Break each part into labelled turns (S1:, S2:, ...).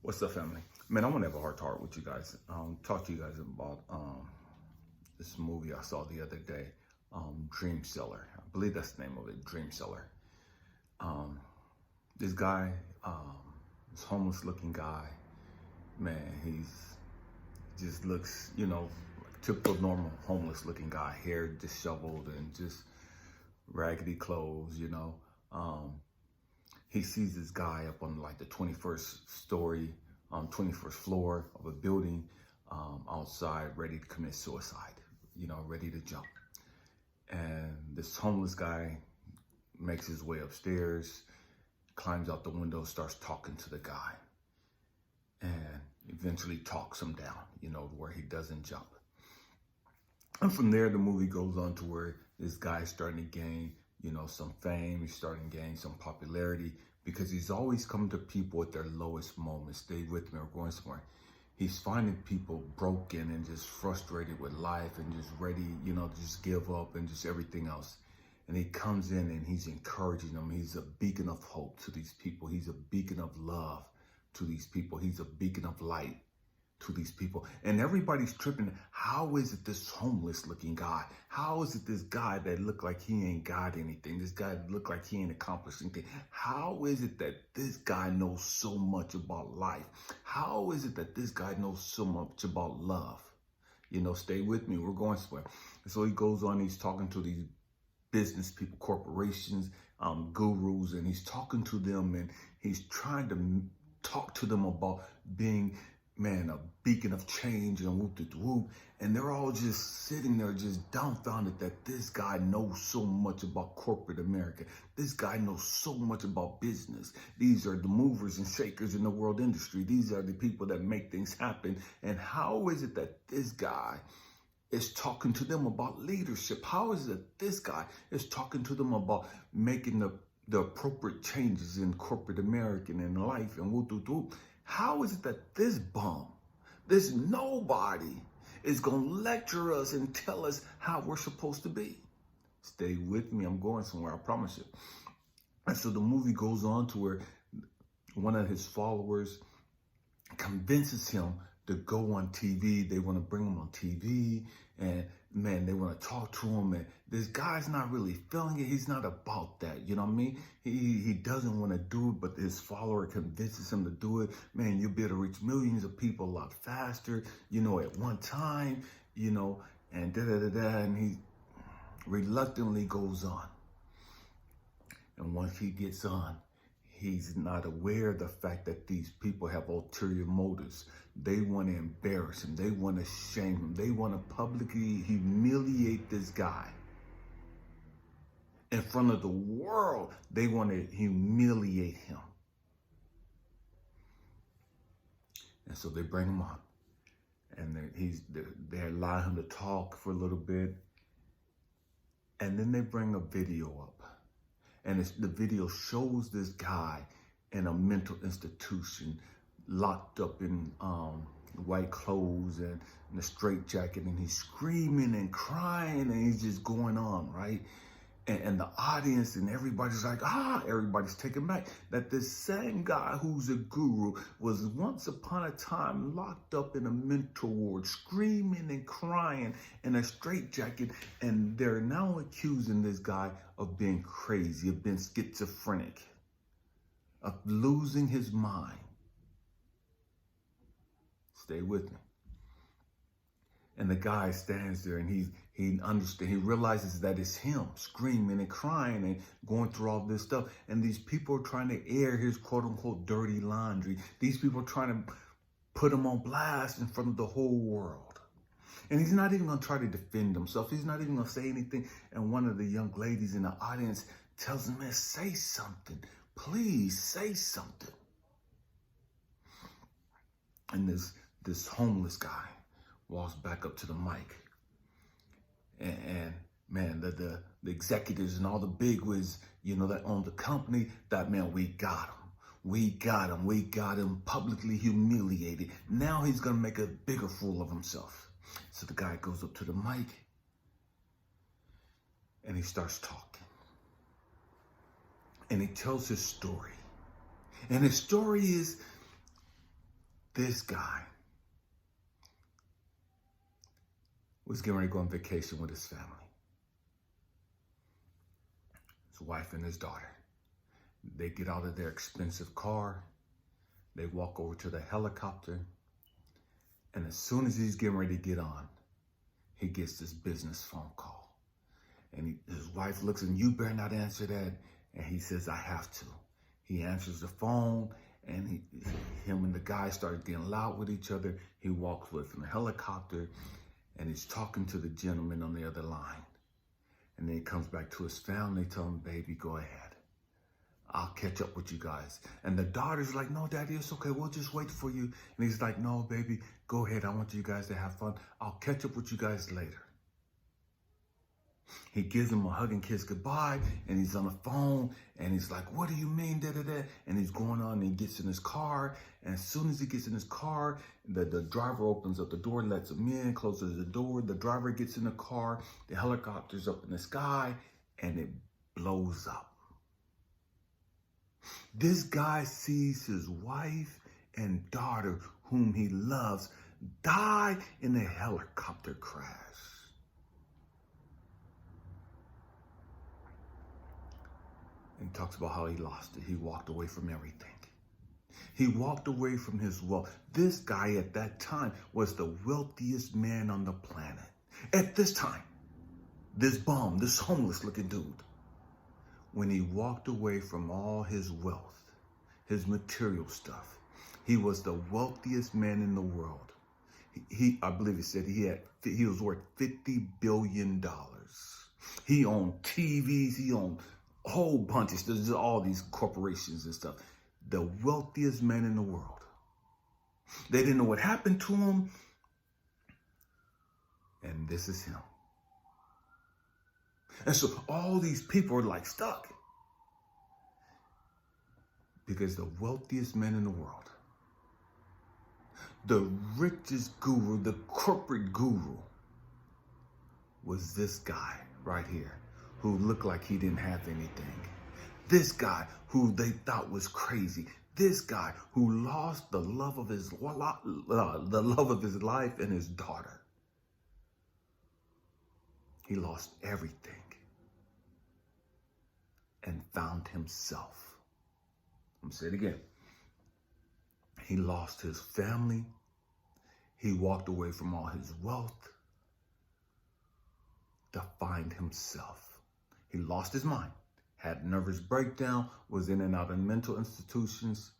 S1: What's up, family? Man, I want to have a heart to heart with you guys. Talk to you guys about this movie I saw the other day, Dream Seller. I believe that's the name of it, Dream Seller. Um, this guy, this homeless-looking guy, man, he's just looks, like typical normal homeless-looking guy, hair disheveled and just raggedy clothes. He sees this guy up on like the 21st story, 21st floor of a building, outside, ready to commit suicide, ready to jump. And this homeless guy makes his way upstairs, climbs out the window, starts talking to the guy, and eventually talks him down, where he doesn't jump. And from there, the movie goes on to where this guy's starting to gain, some fame. He's starting to gain some popularity because he's always coming to people at their lowest moments. Stay with me, we're going somewhere. He's finding people broken and just frustrated with life and just ready, to just give up and just everything else. And he comes in and he's encouraging them. He's a beacon of hope to these people. He's a beacon of love to these people. He's a beacon of light to these people. And everybody's tripping. How is it this homeless looking guy? How is it this guy that look like he ain't got anything? This guy look like he ain't accomplished anything. How is it that this guy knows so much about life? How is it that this guy knows so much about love? Stay with me. We're going somewhere. And so he goes on, he's talking to these business people, corporations, gurus, and he's talking to them and he's trying to talk to them about being, man, a beacon of change and whoop de whoop. And they're all just sitting there just dumbfounded that this guy knows so much about corporate America. This guy knows so much about business. These are the movers and shakers in the world industry. These are the people that make things happen. And how is it that this guy is talking to them about leadership? How is it that this guy is talking to them about making the appropriate changes in corporate America and in life and whoop de whoop? How is it that this bum, this nobody, is going to lecture us and tell us how we're supposed to be? Stay with me. I'm going somewhere, I promise you. And so the movie goes on to where one of his followers convinces him to go on TV. They want to bring him on TV, and man, they want to talk to him. And this guy's not really feeling it. He's not about that. You know what I mean? He doesn't want to do it, but his follower convinces him to do it. Man, you'll be able to reach millions of people a lot faster, at one time, and da-da-da-da. And he reluctantly goes on. And once he gets on, he's not aware of the fact that these people have ulterior motives. They want to embarrass him. They want to shame him. They want to publicly humiliate this guy. In front of the world, they want to humiliate him. And so they bring him up. And they allow him to talk for a little bit. And then they bring a video up. And the video shows this guy in a mental institution, locked up in white clothes and in a straitjacket, and he's screaming and crying, and he's just going on, right? And the audience and everybody's like, everybody's taken back that this same guy who's a guru was once upon a time locked up in a mental ward, screaming and crying in a straitjacket. And they're now accusing this guy of being crazy, of being schizophrenic, of losing his mind. Stay with me. And the guy stands there and he understands, he realizes that it's him screaming and crying and going through all this stuff. And these people are trying to air his quote unquote dirty laundry. These people are trying to put him on blast in front of the whole world. And he's not even going to try to defend himself. He's not even going to say anything. And one of the young ladies in the audience tells him, man, say something. Please say something. And this homeless guy walks back up to the mic. And man, the executives and all the bigwigs, that own the company, that, man, we got him. We got him. We got him publicly humiliated. Now he's going to make a bigger fool of himself. So the guy goes up to the mic and he starts talking. And he tells his story. And his story is This guy was getting ready to go on vacation with his family. His wife and his daughter. They get out of their expensive car. They walk over to the helicopter. And as soon as he's getting ready to get on, he gets this business phone call. And his wife looks and you better not answer that. And he says, I have to. He answers the phone and him and the guy start getting loud with each other. He walks away from the helicopter and he's talking to the gentleman on the other line. And then he comes back to his family, tell him, baby, go ahead. I'll catch up with you guys. And the daughter's like, no, Daddy, it's okay. We'll just wait for you. And he's like, no, baby, go ahead. I want you guys to have fun. I'll catch up with you guys later. He gives him a hug and kiss goodbye, and he's on the phone, and he's like, what do you mean, da-da-da? And he's going on, and he gets in his car, and as soon as he gets in his car, the driver opens up the door, lets him in, closes the door, the driver gets in the car, the helicopter's up in the sky, and it blows up. This guy sees his wife and daughter, whom he loves, die in a helicopter crash. And he talks about how he lost it. He walked away from everything. He walked away from his wealth. This guy at that time was the wealthiest man on the planet. At this time, this bum, this homeless looking dude, when he walked away from all his wealth, his material stuff, he was the wealthiest man in the world. I believe he said he was worth $50 billion. He owned TVs, he owned a whole bunch of stuff, all these corporations and stuff. The wealthiest man in the world. They didn't know what happened to him. And this is him. And so all these people are like stuck. Because the wealthiest man in the world, the richest guru, the corporate guru, was this guy right here who looked like he didn't have anything. This guy who they thought was crazy. This guy who lost the love of his life and his daughter. He lost everything and found himself. I'm going to say it again. He lost his family. He walked away from all his wealth to find himself. He lost his mind, had nervous breakdown, was in and out of mental institutions,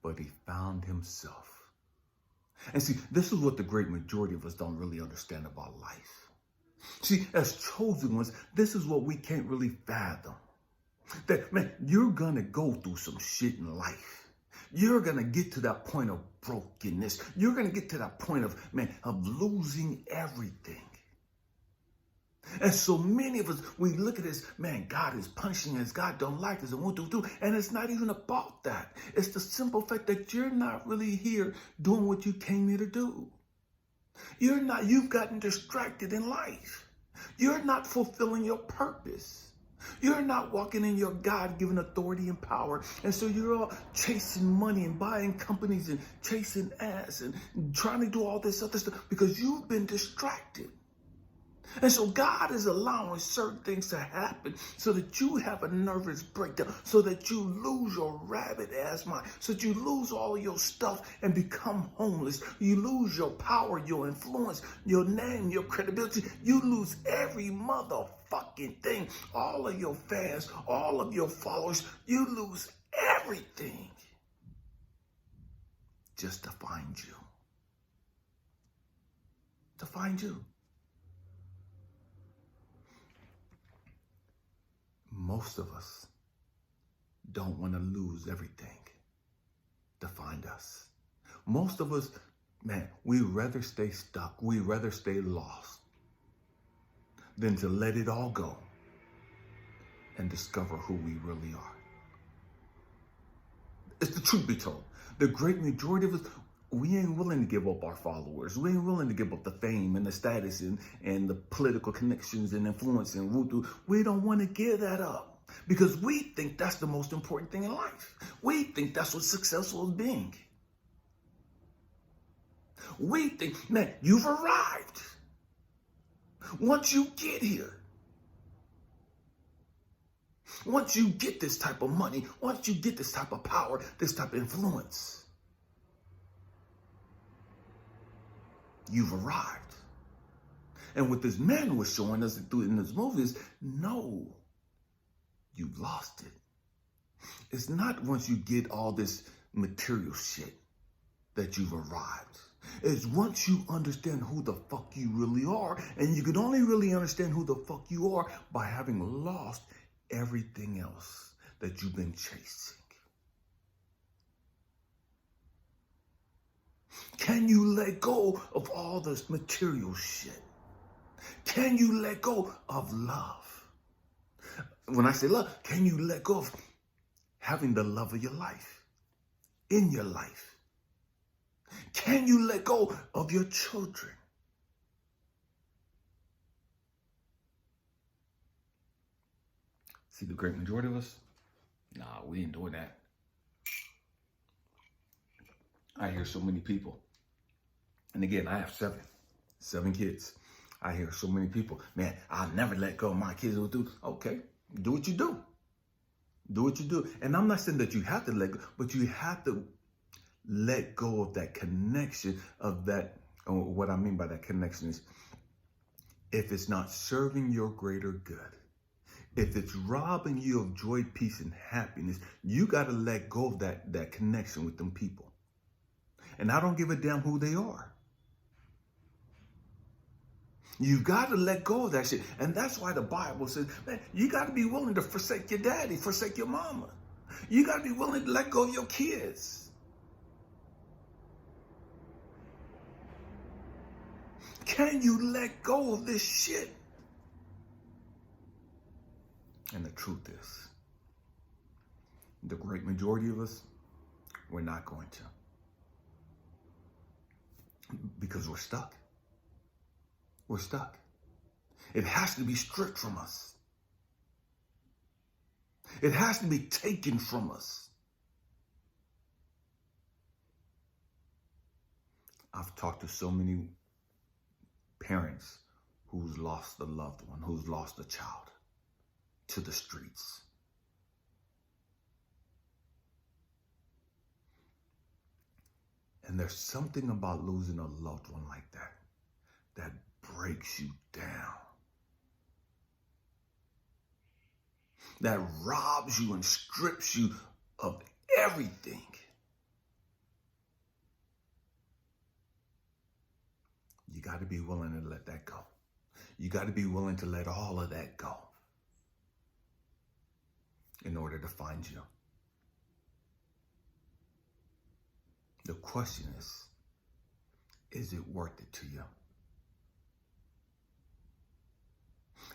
S1: but he found himself. And see, this is what the great majority of us don't really understand about life. See, as chosen ones, this is what we can't really fathom. That, man, you're going to go through some shit in life. You're going to get to that point of brokenness. You're going to get to that point of, of losing everything. And so many of us, we look at this, God is punishing us, God don't like us, and it's not even about that. It's the simple fact that you're not really here doing what you came here to do. You've gotten distracted in life. You're not fulfilling your purpose. You're not walking in your God-given authority and power. And so you're all chasing money and buying companies and chasing ass and trying to do all this other stuff because you've been distracted. And so God is allowing certain things to happen so that you have a nervous breakdown, so that you lose your rabbit ass mind, so that you lose all your stuff and become homeless. You lose your power, your influence, your name, your credibility. You lose every motherfucking thing. All of your fans, all of your followers, you lose everything just to find you. To find you. Most of us don't want to lose everything to find us. Most of us, we'd rather stay stuck. We'd rather stay lost than to let it all go and discover who we really are. It's the truth be told. The great majority of us, we ain't willing to give up our followers. We ain't willing to give up the fame and the status and the political connections and influence and voodoo. We don't want to give that up because we think that's the most important thing in life. We think that's what successful is being. We think, man, you've arrived. Once you get here, once you get this type of money, once you get this type of power, this type of influence, you've arrived. And what this man was showing us in this movie is, no, you've lost it. It's not once you get all this material shit that you've arrived. It's once you understand who the fuck you really are, and you can only really understand who the fuck you are by having lost everything else that you've been chasing. Can you let go of all this material shit? Can you let go of love? When I say love, can you let go of having the love of your life in your life? Can you let go of your children? See, the great majority of us, nah, we ain't doing that. I hear so many people, and again, I have seven kids. I hear so many people, man, I'll never let go of my kids. Okay, do what you do. Do what you do. And I'm not saying that you have to let go, but you have to let go of that connection of that. What I mean by that connection is, if it's not serving your greater good, if it's robbing you of joy, peace, and happiness, you got to let go of that connection with them people. And I don't give a damn who they are. You got to let go of that shit. And that's why the Bible says, man, you got to be willing to forsake your daddy, forsake your mama. You got to be willing to let go of your kids. Can you let go of this shit? And the truth is, the great majority of us, we're not going to. Because we're stuck. We're stuck. It has to be stripped from us. It has to be taken from us. I've talked to so many parents who's lost a loved one, who's lost a child to the streets. And there's something about losing a loved one like that that breaks you down. That robs you and strips you of everything. You got to be willing to let that go. You got to be willing to let all of that go in order to find you. The question is it worth it to you?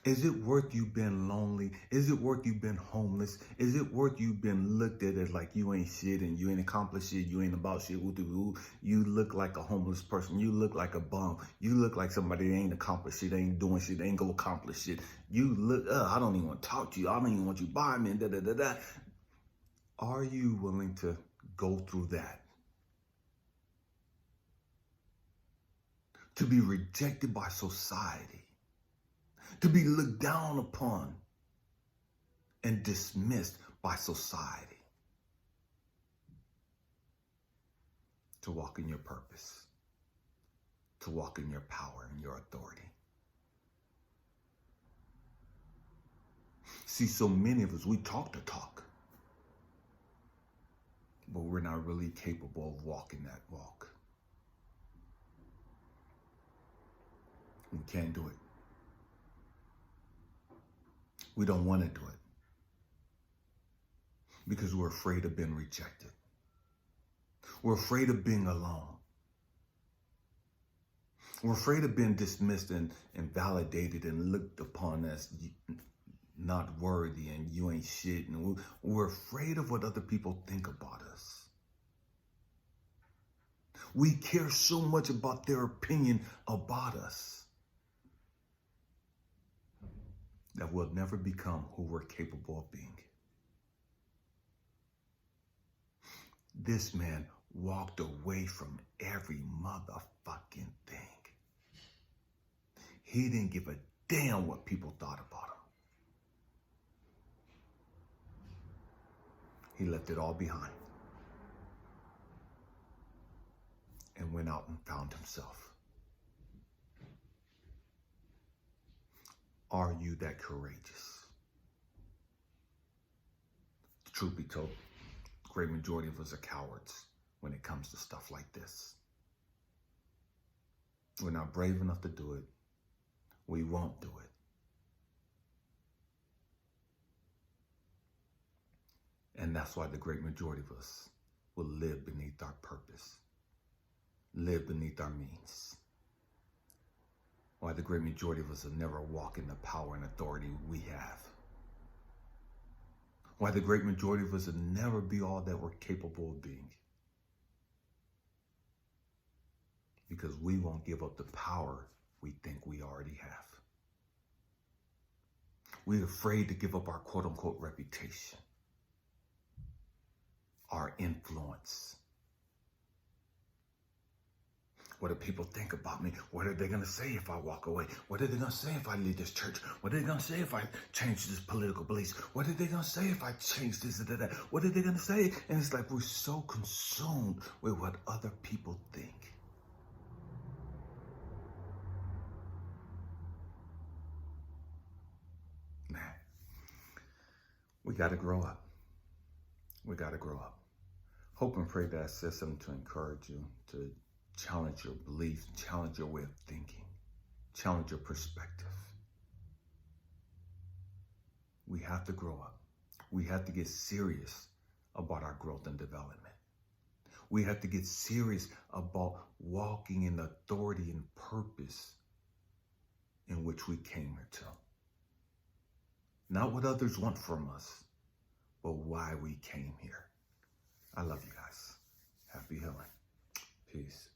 S1: Is it worth you being lonely? Is it worth you being homeless? Is it worth you being looked at as like you ain't shit and you ain't accomplished shit, you ain't about shit? You look like a homeless person. You look like a bum. You look like somebody that ain't accomplished shit, ain't doing shit, ain't gonna accomplish shit. You look, I don't even want to talk to you. I don't even want you by me. Are you willing to go through that? To be rejected by society, to be looked down upon and dismissed by society, to walk in your purpose, to walk in your power and your authority. See, so many of us, we talk the talk, but we're not really capable of walking that walk. We can't do it. We don't want to do it because we're afraid of being rejected. We're afraid of being alone. We're afraid of being dismissed and validated and looked upon as not worthy and you ain't shit. And we're afraid of what other people think about us. We care so much about their opinion about us that we'll never become who we're capable of being. This man walked away from every motherfucking thing. He didn't give a damn what people thought about him. He left it all behind and went out and found himself. Are you that courageous? The truth be told, the great majority of us are cowards when it comes to stuff like this. We're not brave enough to do it. We won't do it. And that's why the great majority of us will live beneath our purpose, live beneath our means. Why the great majority of us will never walk in the power and authority we have. Why the great majority of us will never be all that we're capable of being. Because we won't give up the power we think we already have. We're afraid to give up our quote-unquote reputation, our influence. What do people think about me? What are they going to say if I walk away? What are they going to say if I leave this church? What are they going to say if I change this political beliefs? What are they going to say if I change this and that? What are they going to say? And it's like we're so consumed with what other people think. Man, we got to grow up. We got to grow up. Hope and pray that I said something to encourage you, to challenge your beliefs, challenge your way of thinking, challenge your perspective. We have to grow up. We have to get serious about our growth and development. We have to get serious about walking in the authority and purpose in which we came here to. Not what others want from us, but why we came here. I love you guys. Happy healing. Peace.